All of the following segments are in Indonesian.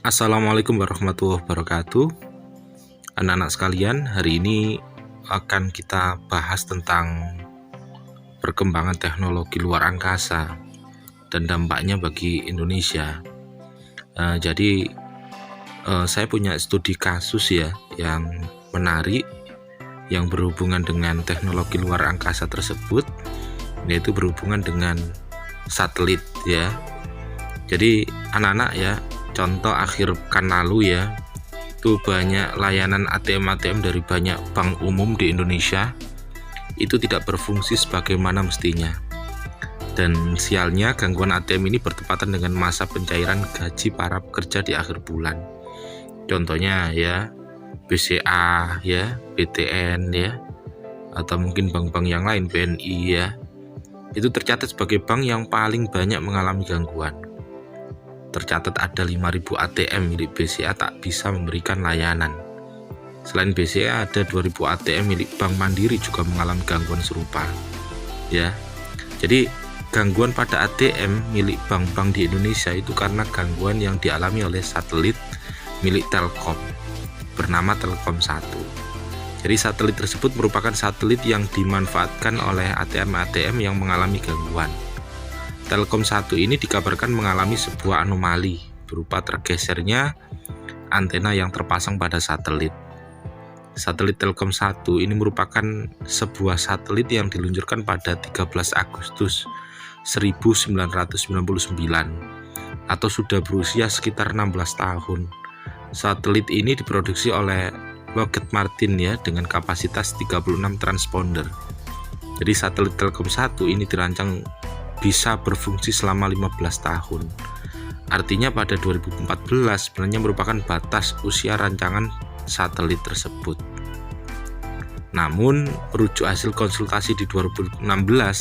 Assalamualaikum warahmatullahi wabarakatuh. Anak-anak sekalian, hari ini akan kita bahas tentang perkembangan teknologi luar angkasa dan dampaknya bagi Indonesia. Jadi saya punya studi kasus ya yang menarik yang berhubungan dengan teknologi luar angkasa tersebut, yaitu berhubungan dengan satelit ya. Jadi anak-anak ya, contoh akhir pekan lalu ya, itu banyak layanan ATM dari banyak bank umum di Indonesia itu tidak berfungsi sebagaimana mestinya. Dan sialnya gangguan ATM ini bertepatan dengan masa pencairan gaji para pekerja di akhir bulan. Contohnya ya, BCA ya, BTN ya, atau mungkin bank-bank yang lain, BNI ya. Itu tercatat sebagai bank yang paling banyak mengalami gangguan. Tercatat ada 5.000 ATM milik BCA tak bisa memberikan layanan. Selain BCA, ada 2.000 ATM milik Bank Mandiri juga mengalami gangguan serupa. Ya, jadi gangguan pada ATM milik bank-bank di Indonesia itu karena gangguan yang dialami oleh satelit milik Telkom bernama Telkom 1. Jadi satelit tersebut merupakan satelit yang dimanfaatkan oleh ATM-ATM yang mengalami gangguan. Telkom 1 ini dikabarkan mengalami sebuah anomali berupa tergesernya antena yang terpasang pada satelit. Satelit Telkom 1 ini merupakan sebuah satelit yang diluncurkan pada 13 Agustus 1999 atau sudah berusia sekitar 16 tahun. Satelit ini diproduksi oleh Lockheed Martin ya dengan kapasitas 36 transponder. Jadi satelit Telkom 1 ini dirancang bisa berfungsi selama 15 tahun. Artinya pada 2014 sebenarnya merupakan batas usia rancangan satelit tersebut. Namun, merujuk hasil konsultasi di 2016,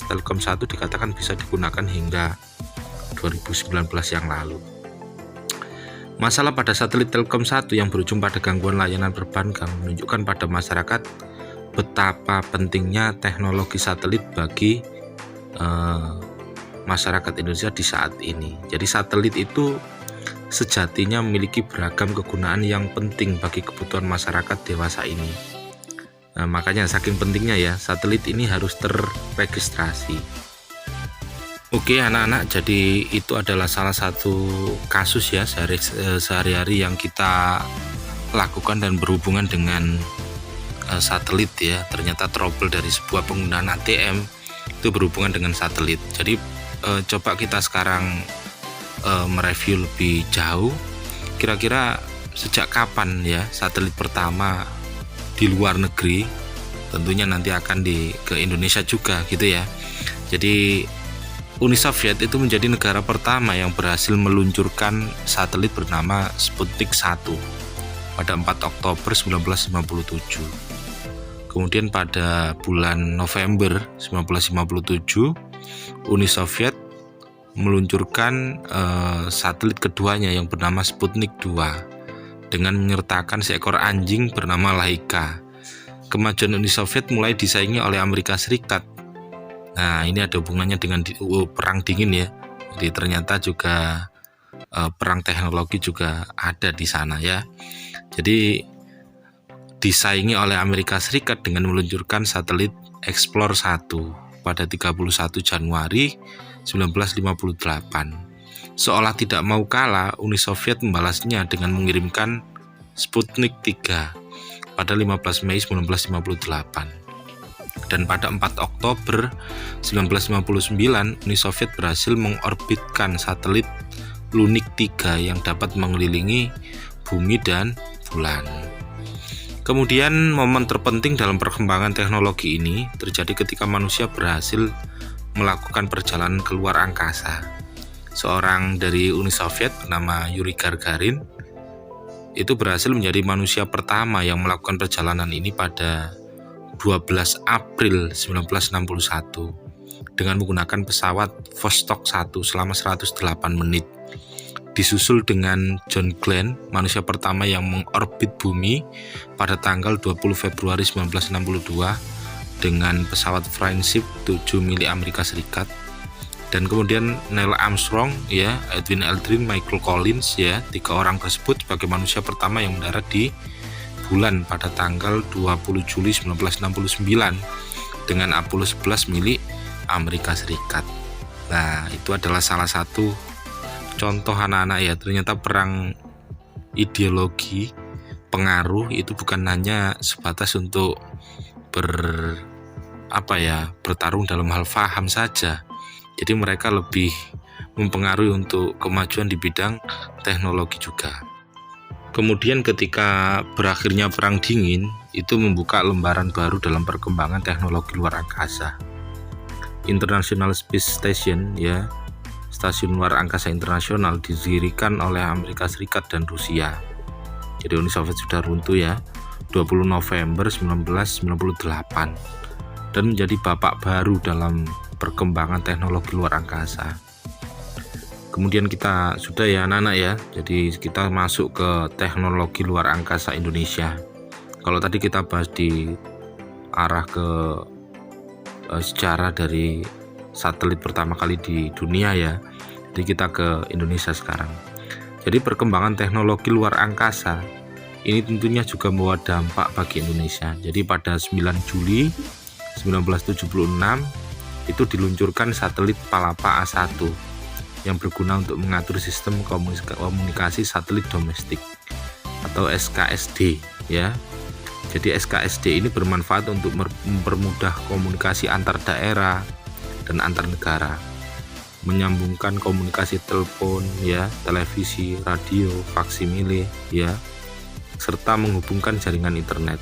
Telkom 1 dikatakan bisa digunakan hingga 2019 yang lalu. Masalah pada satelit Telkom 1 yang berujung pada gangguan layanan perbankan menunjukkan pada masyarakat betapa pentingnya teknologi satelit bagi masyarakat Indonesia di saat ini. Jadi satelit itu sejatinya memiliki beragam kegunaan yang penting bagi kebutuhan masyarakat dewasa ini. Nah, makanya saking pentingnya ya, satelit ini harus terregistrasi. Oke anak-anak, jadi itu adalah salah satu kasus ya sehari-hari yang kita lakukan dan berhubungan dengan satelit ya. Ternyata trouble dari sebuah penggunaan ATM itu berhubungan dengan satelit. Jadi coba kita sekarang mereview lebih jauh, kira-kira sejak kapan ya satelit pertama di luar negeri, tentunya nanti akan ke Indonesia juga gitu ya. Jadi Uni Soviet itu menjadi negara pertama yang berhasil meluncurkan satelit bernama Sputnik 1 pada 4 Oktober 1957. Kemudian pada bulan November 1957 Uni Soviet meluncurkan satelit keduanya yang bernama Sputnik 2 dengan menyertakan seekor anjing bernama Laika. Kemajuan Uni Soviet mulai disaingi oleh Amerika Serikat. Nah, ini ada hubungannya dengan perang dingin ya. Jadi ternyata juga perang teknologi juga ada di sana ya. Jadi disaingi oleh Amerika Serikat dengan meluncurkan satelit Explore 1 pada 31 Januari 1958. Seolah tidak mau kalah, Uni Soviet membalasnya dengan mengirimkan Sputnik 3 pada 15 Mei 1958. Dan pada 4 Oktober 1959, Uni Soviet berhasil mengorbitkan satelit Lunik 3 yang dapat mengelilingi bumi dan bulan. Kemudian momen terpenting dalam perkembangan teknologi ini terjadi ketika manusia berhasil melakukan perjalanan ke luar angkasa. Seorang dari Uni Soviet bernama Yuri Gagarin itu berhasil menjadi manusia pertama yang melakukan perjalanan ini pada 12 April 1961 dengan menggunakan pesawat Vostok 1 selama 108 menit. Disusul dengan John Glenn, manusia pertama yang mengorbit bumi pada tanggal 20 Februari 1962 dengan pesawat Friendship 7 milik Amerika Serikat. Dan kemudian Neil Armstrong, ya, Edwin Aldrin, Michael Collins, ya, 3 orang tersebut sebagai manusia pertama yang mendarat di bulan pada tanggal 20 Juli 1969 dengan Apollo 11 milik Amerika Serikat. Nah, itu adalah salah satu contoh anak-anak, ya, ternyata perang ideologi pengaruh itu bukan hanya sebatas untuk bertarung dalam hal faham saja. Jadi mereka lebih mempengaruhi untuk kemajuan di bidang teknologi juga. Kemudian ketika berakhirnya Perang Dingin, itu membuka lembaran baru dalam perkembangan teknologi luar angkasa. International Space Station, ya, stasiun luar angkasa internasional, didirikan oleh Amerika Serikat dan Rusia. Jadi Uni Soviet sudah runtuh, ya, 20 November 1998 dan menjadi babak baru dalam perkembangan teknologi luar angkasa. Kemudian kita sudah, ya anak-anak, ya, jadi kita masuk ke teknologi luar angkasa Indonesia. Kalau tadi kita bahas di arah ke sejarah dari satelit pertama kali di dunia, ya, jadi kita ke Indonesia sekarang. Jadi perkembangan teknologi luar angkasa ini tentunya juga membawa dampak bagi Indonesia. Jadi pada 9 Juli 1976 itu diluncurkan satelit Palapa A1 yang berguna untuk mengatur sistem komunikasi satelit domestik atau SKSD, ya. Jadi SKSD ini bermanfaat untuk mempermudah komunikasi antar daerah dan antar negara, menyambungkan komunikasi telepon, ya, televisi, radio, faksimile, ya, serta menghubungkan jaringan internet.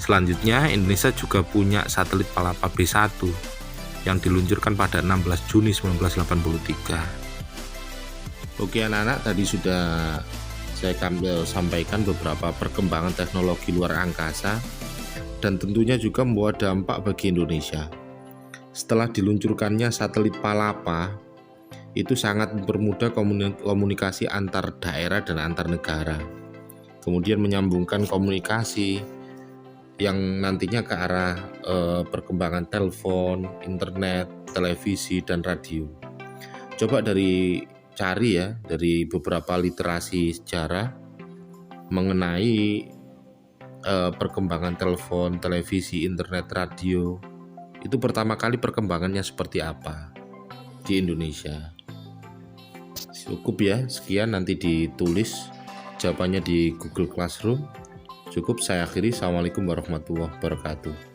Selanjutnya Indonesia juga punya satelit Palapa B1 yang diluncurkan pada 16 Juni 1983. Oke anak-anak, tadi sudah saya sampaikan beberapa perkembangan teknologi luar angkasa dan tentunya juga membawa dampak bagi Indonesia. Setelah diluncurkannya satelit Palapa, itu sangat mempermudah komunikasi antar daerah dan antar negara. Kemudian menyambungkan komunikasi yang nantinya ke arah perkembangan telepon, internet, televisi, dan radio. Coba cari, ya, dari beberapa literasi sejarah mengenai perkembangan telepon, televisi, internet, radio. Itu pertama kali perkembangannya seperti apa di Indonesia. Cukup, ya, sekian, nanti ditulis jawabannya di Google Classroom. Cukup, saya akhiri. Assalamualaikum warahmatullahi wabarakatuh.